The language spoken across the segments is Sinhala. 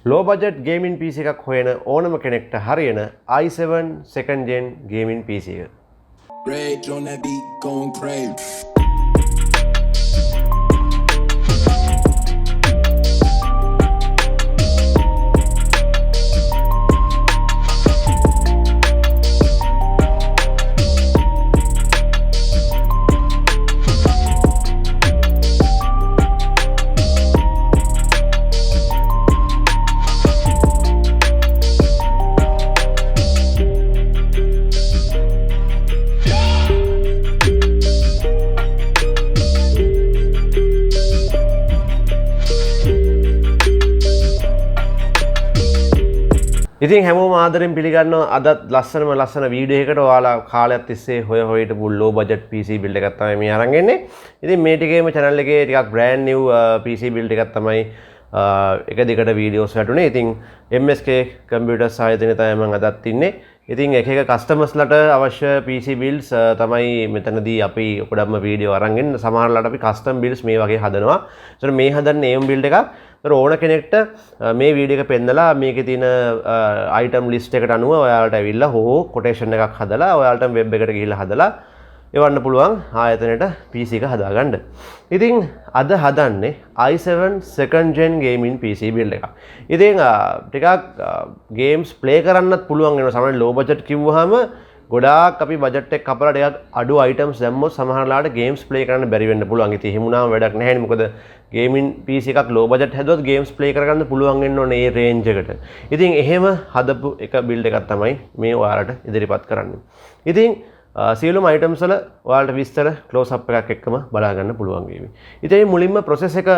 low budget gaming PC එකක් හොයන ඕනම කෙනෙක්ට හරියන i7 second gen gaming PC එක. Rage on that beat, going crazy. ඉතින් හැමෝම ආදරෙන් පිළිගන්නවා අදත් ලස්සන වීඩියෝ එකකට ඔයාලා කාලයක් තිස්සේ හොය හිටපු low budget PC build එකක් තමයි මේ අරන් එන්නේ. ඉතින් මේ ටිකේම channel එකේ ටිකක් brand new PC build එකක් තමයි එක දිගට වීඩියෝස් වැටුනේ. ඉතින් MSK computers ආයතනයේ තමයි මම අදත් ඉන්නේ. ඉතින් එක customers ලට අවශ්‍ය PC builds තමයි මෙතනදී අපි ඔකඩම්ම වීඩියෝ අරන් එන්න. සමහරලාට අපි custom builds මේ වගේ හදනවා. ඒතර මේ හදන්නේ AM build එකක්. ඕන කෙනෙක්ට මේ වීඩියෝ එක පෙන්නලා මේකේ තියෙන item list එකට අනුව ඔයාලට ඇවිල්ලා හෝ quotation එකක් හදලා ඔයාලට web එකට ගිහිල්ලා හදලා එවන්න පුළුවන් ආයතනයට PC එක හදාගන්න. ඉතින් අද හදන්නේ i7 second gen gaming PC build එකක්. ඉතින් ටිකක් games play කරන්නත් පුළුවන් වෙනවා. සමහරවිට low budget කිව්වහම ගොඩාක් අපි බජට් එක කපලා ටිකක් අඩු items දැම්මොත් සමහරලාට games play කරන්න බැරි වෙන්න පුළුවන්. ඉතින් එහෙම වුණාම වැඩක් නැහැ නේ. මොකද gaming PC එකක් low budget හැදුවොත් games play කරගන්න පුළුවන් වෙන්න ඕනේ මේ range එකට. ඉතින් එහෙම හදපු එක build එකක් තමයි මේ ඔයාලට ඉදිරිපත් කරන්නේ. ඉතින් සියලුම items වල ඔයාලට විස්තර close up එකක් එක්කම බලා ගන්න පුළුවන් වේවි. ඉතින් මුලින්ම process එක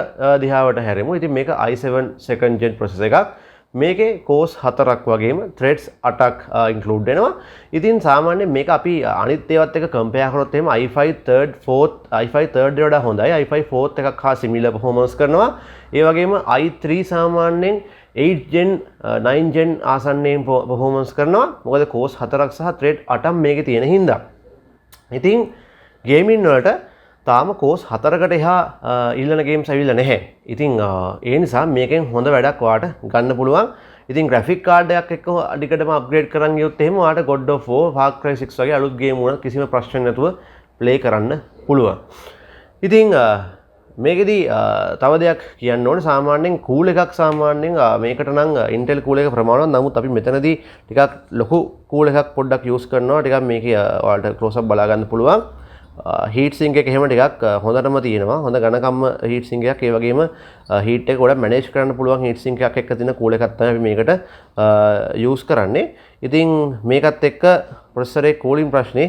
දිහාවට හැරෙමු. ඉතින් මේක i7 second gen process එකක්. මේකේ cores 4ක් වගේම threads 8ක් include වෙනවා. ඉතින් සාමාන්‍යයෙන් මේක අපි අනිත් ඒවාත් එක්ක compare කරොත් එහෙම i5 3rd 4th i5 3rd වඩා හොඳයි. i5 4th එකක් හා similar performance කරනවා. ඒ වගේම i3 සාමාන්‍යයෙන් 8 gen 9 gen ආසන්නයෙන් performance කරනවා. මොකද cores 4ක් සහ thread 8ක් මේකේ තියෙන හින්දා. ඉතින් gaming වලට තාම කෝස් 4කට එහා ඉල්ලන ගේම්ස් ඇවිල්ලා නැහැ. ඉතින් ඒ නිසා මේකෙන් හොඳ වැඩක් ඔයාට ගන්න පුළුවන්. ඉතින් graphic card එකක් එක්ක අඩිකටම upgrade කරන් ගියොත් එහෙම ඔයාට God of War, Far Cry 6 වගේ අලුත් ගේම් වුණත් කිසිම ප්‍රශ්නයක් නැතුව play කරන්න පුළුවන්. ඉතින් මේකෙදි තව දෙයක් කියන්න ඕනේ. සාමාන්‍යයෙන් cool එකක් සාමාන්‍යයෙන් මේකට නම් Intel cool එක ප්‍රමාණවත්. නමුත් අපි මෙතනදී ටිකක් ලොකු cool එකක් පොඩ්ඩක් use කරනවා. ටිකක් මේකේ ඔයාලට close up බලා ගන්න පුළුවන්. heat sink එක එහෙම ටිකක් හොඳටම තියෙනවා. හොඳ ඝනකම්ම heat sink එකක්. ඒ වගේම heat එක ගොඩක් manage කරන්න පුළුවන් heat sink එකක් එක්ක තියෙන cool එකක් තමයි අපි මේකට use කරන්නේ. ඉතින් මේකත් එක්ක processor එකේ cooling ප්‍රශ්නේ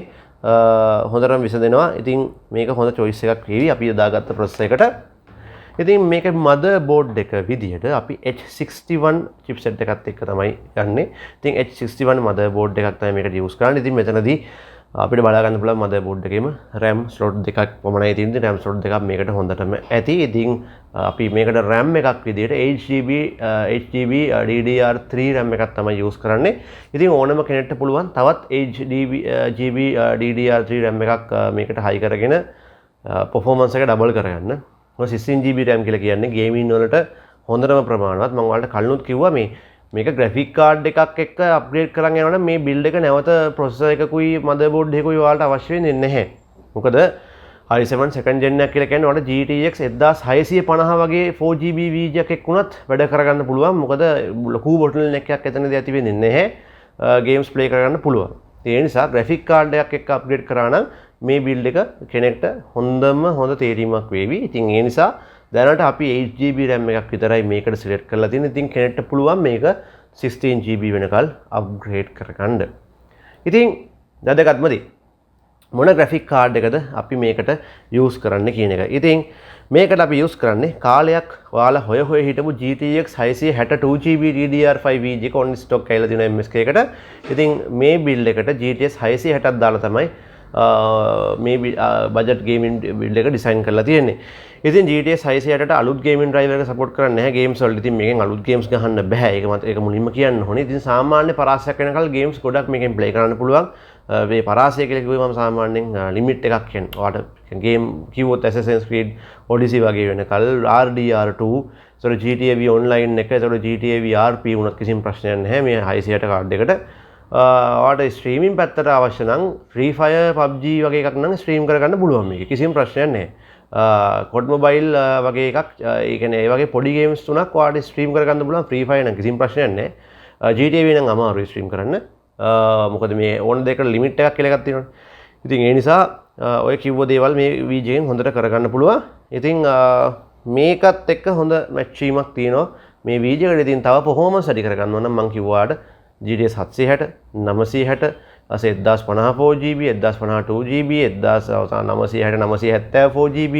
හොඳටම විසඳෙනවා. ඉතින් මේක හොඳ choice එකක් වේවි අපි යොදාගත්ත processor එකට. ඉතින් මේක motherboard එක විදිහට අපි H61 chipset එකත් එක්ක තමයි යන්නේ. ඉතින් H61 motherboard එකක් තමයි මේකට use කරන්නේ. ඉතින් මෙතනදී අපිට බලා ගන්න පුළුවන් motherboard එකේම RAM slot දෙකක් පමණයි තියෙන්නේ. RAM slot දෙකක් මේකට හොඳටම ඇති. ඉතින් අපි මේකට RAM එකක් විදිහට 8GB DDR3 RAM එකක් තමයි use කරන්නේ. ඉතින් ඕනම කෙනෙක්ට පුළුවන් තවත් 8GB DDR3 RAM එකක් මේකට high කරගෙන performance එක double කරගන්න. ඔය 16GB RAM කියලා කියන්නේ gaming වලට හොඳටම ප්‍රමාණවත්. මම ඔයාලට කලිනුත් කිව්වා මේක graphic card එකක් එක්ක upgrade කරන් යනවනම් මේ build එක නැවත processor එකකුයි motherboard එකකුයි ඔයාලට අවශ්‍ය වෙන්නේ නැහැ. මොකද i7 second gen එකක් කියලා කියන්නේ ඔයාලට GTX 1650 වගේ 4GB Vga එකක් වුණත් වැඩ කරගන්න පුළුවන්. මොකද ලොකු bottleneck එකක් එතනදී ඇති වෙන්නේ නැහැ. games play කරගන්න පුළුවන්. ඒ නිසා graphic card එකක් එක්ක upgrade කරා නම් මේ build එක කෙනෙක්ට හොඳ තේරීමක් වේවි. ඉතින් ඒ නිසා දැනට අපි 8GB RAM එකක් විතරයි මේකට select කරලා තියෙන්නේ. ඉතින් කෙනෙක්ට පුළුවන් මේක 16GB වෙනකල් upgrade කරගන්න. ඉතින් වැදගත්ම දේ මොන graphic card එකද අපි මේකට use කරන්න කියන එක. ඉතින් මේකට අපි use කරන්නේ කාලයක් ඔයාලා හොය හිටපු GTX 662GB DDR5 Vga එක on stock කියලා තියෙන MSK එකට. ඉතින් මේ build එකට GTX 660ක් දාලා තමයි මේ budget gaming build එක design කරලා තියෙන්නේ. ඉතින් GTX 660ට අලුත් gaming driver එක support කරන්නේ නැහැ games වලට. ඉතින් මේකෙන් අලුත් games ගහන්න බෑ. ඒක මුලින්ම කියන්න ඕනේ. ඉතින් සාමාන්‍ය පරාසයක් වෙනකල් games ගොඩක් මේකෙන් play කරන්න පුළුවන්. මේ පරාසය කියලා කිව්වම සාමාන්‍යයෙන් limit එකක් කියන්නේ. ඔයාලට game කිව්වොත් Assassin's Creed Odyssey වගේ වෙනකල් RDR2 ඒතකොට GTA V online එක, ඒතකොට GTA VRP උනත් කිසිම ප්‍රශ්නයක් නැහැ මේ 660 කාඩ් එකට. ඔයාලට ස්ට්‍රීමින් පැත්තට අවශ්‍ය නම් Free Fire PUBG වගේ එකක් නම් ස්ට්‍රීම් කරගන්න පුළුවන් මේක. කිසිම ප්‍රශ්නයක් නැහැ. COD Mobile වගේ එකක් ඒ කියන්නේ ඒ වගේ පොඩි ගේම්ස් තුනක් ඔයාලට ස්ට්‍රීම් කරගන්න පුළුවන්. Free Fire නම් කිසිම ප්‍රශ්නයක් නැහැ. GTA V නම් අමාරුයි ස්ට්‍රීම් කරන්න. මොකද මේ ඕන දෙයකට ලිමිට් එකක් කියලා එකක් තියෙනවනේ. ඉතින් ඒ නිසා ඔය කිව්ව දේවල් මේ VG එකෙන් හොඳට කරගන්න පුළුවන්. ඉතින් මේකත් එක්ක හොඳ මැච් වීමක් තියෙනවා. මේ VG එකට ඉතින් තව performance වැඩි කරගන්න ඕන නම් මම කිව්වාට GTX 760 960 1054 GB 1052 GB 1960 974 GB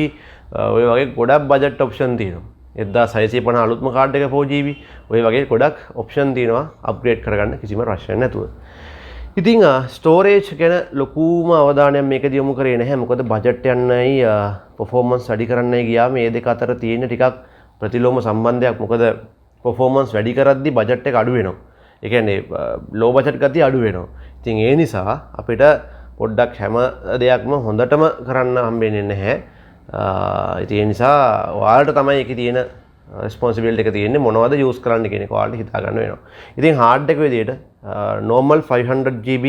ඔය වගේ ගොඩක් බජට් ඔප්ෂන් තියෙනවා. 1650 අලුත්ම කාඩ් එක 4 GB ඔය වගේ ගොඩක් ඔප්ෂන් තියෙනවා අප්ග්‍රේඩ් කරගන්න කිසිම ප්‍රශ්නයක් නැතුව. ඉතින් ස්ටෝරේජ් ගැන ලොකුම අවධානයක් මේකදී යොමු කරේ නැහැ. මොකද බජට් යන්නයි performance වැඩි කරන්නයි ගියා මේ දෙක අතර තියෙන ටිකක් ප්‍රතිලෝම සම්බන්ධයක්. මොකද performance වැඩි කරද්දී බජට් එක අඩු වෙනවා. ඒ කියන්නේ low budget ගතිය අඩු වෙනවා. ඉතින් ඒ නිසා අපිට පොඩ්ඩක් හැම දෙයක්ම හොඳටම කරන්න හම්බෙන්නේ නැහැ. ඉතින් ඒ නිසා ඔයාලට තමයි ඒකේ තියෙන responsibility එක තියෙන්නේ මොනවද use කරන්න කියන එක ඔයාලට හිතා ගන්න වෙනවා. ඉතින් hard එක විදියට normal 500 GB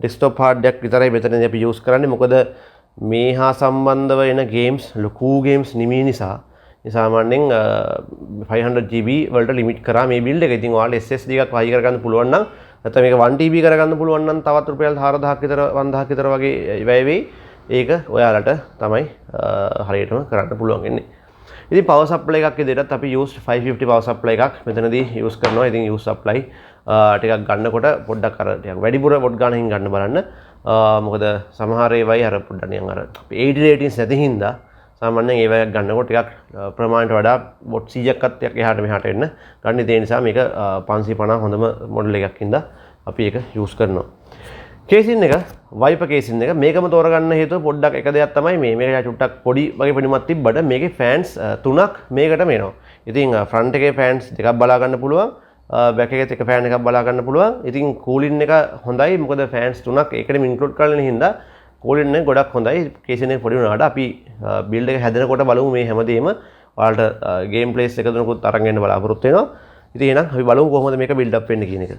desktop hard එකක් විතරයි මෙතනදී අපි use කරන්නේ. මොකද මේ හා සම්බන්ධව එන games ලොකු games නිමී නිසා සාමාන්‍යයෙන් 500 GB වලට ලිමිට් කරා මේ build එක. ඉතින් ඔයාලට SSD එකක් හයි කරගන්න පුළුවන් නම් නැත්නම් මේක 1 TB කරගන්න පුළුවන් නම් තවත් රුපියල් 4000ක් විතර 5000ක් විතර වගේ වැය වෙයි. ඒක ඔයාලට තමයි හරියටම කරන්න පුළුවන් වෙන්නේ. ඉතින් power supply එකක් විදිහටත් අපි used 550 power supply එකක් මෙතනදී use කරනවා. ඉතින් use supply ටිකක් ගන්නකොට පොඩ්ඩක් අර ටිකක් වැඩිපුර වොට් ගානකින් ගන්න බලන්න. මොකද සමහර ඒවායි අර පොඩ්ඩක් නිකන් අර 80 ratings නැති හින්දා සාමාන්‍යයෙන් ඒවා ගන්නකොට ටිකක් ප්‍රමාණයට වඩා වොට් 100ක්වත් එහාට මෙහාට එන්න ගන්න. ඒ නිසා මේක 550 හොඳම මොඩල් එකක් හින්දා අපි ඒක use කරනවා. කේසින් එක වයිපර් කේසින් එක මේකම තෝරගන්න හේතුව පොඩ්ඩක් එක දෙයක් තමයි මේක චුට්ටක් පොඩි වගේ පෙනුමක් තිබ්බට මේකේ ෆෑන්ස් තුනක් මේකටම එනවා. ඉතින් ෆ්‍රන්ට් එකේ ෆෑන්ස් දෙකක් බලා ගන්න පුළුවන්. බැක් එකේ එක ෆෑන් එකක් බලා ගන්න පුළුවන්. ඉතින් කූලින් එක හොඳයි. මොකද ෆෑන්ස් තුනක් ඒකටම ඉන්ක්ලූඩ් කරලා හින්දා කූලින් එක ගොඩක් හොඳයි. කේසින් එක පොඩි වුණාට අපි බිල්ඩ් එක හැදෙනකොට බලමු මේ හැමදේම ඔයාලට ගේම් ප්ලේස් එක තුනකුත් අරන් එන්න බලාපොරොත්තු වෙනවා. ඉතින් එහෙනම් අපි බලමු කොහොමද මේක බිල්ඩ් අප් වෙන්නේ කියන එක.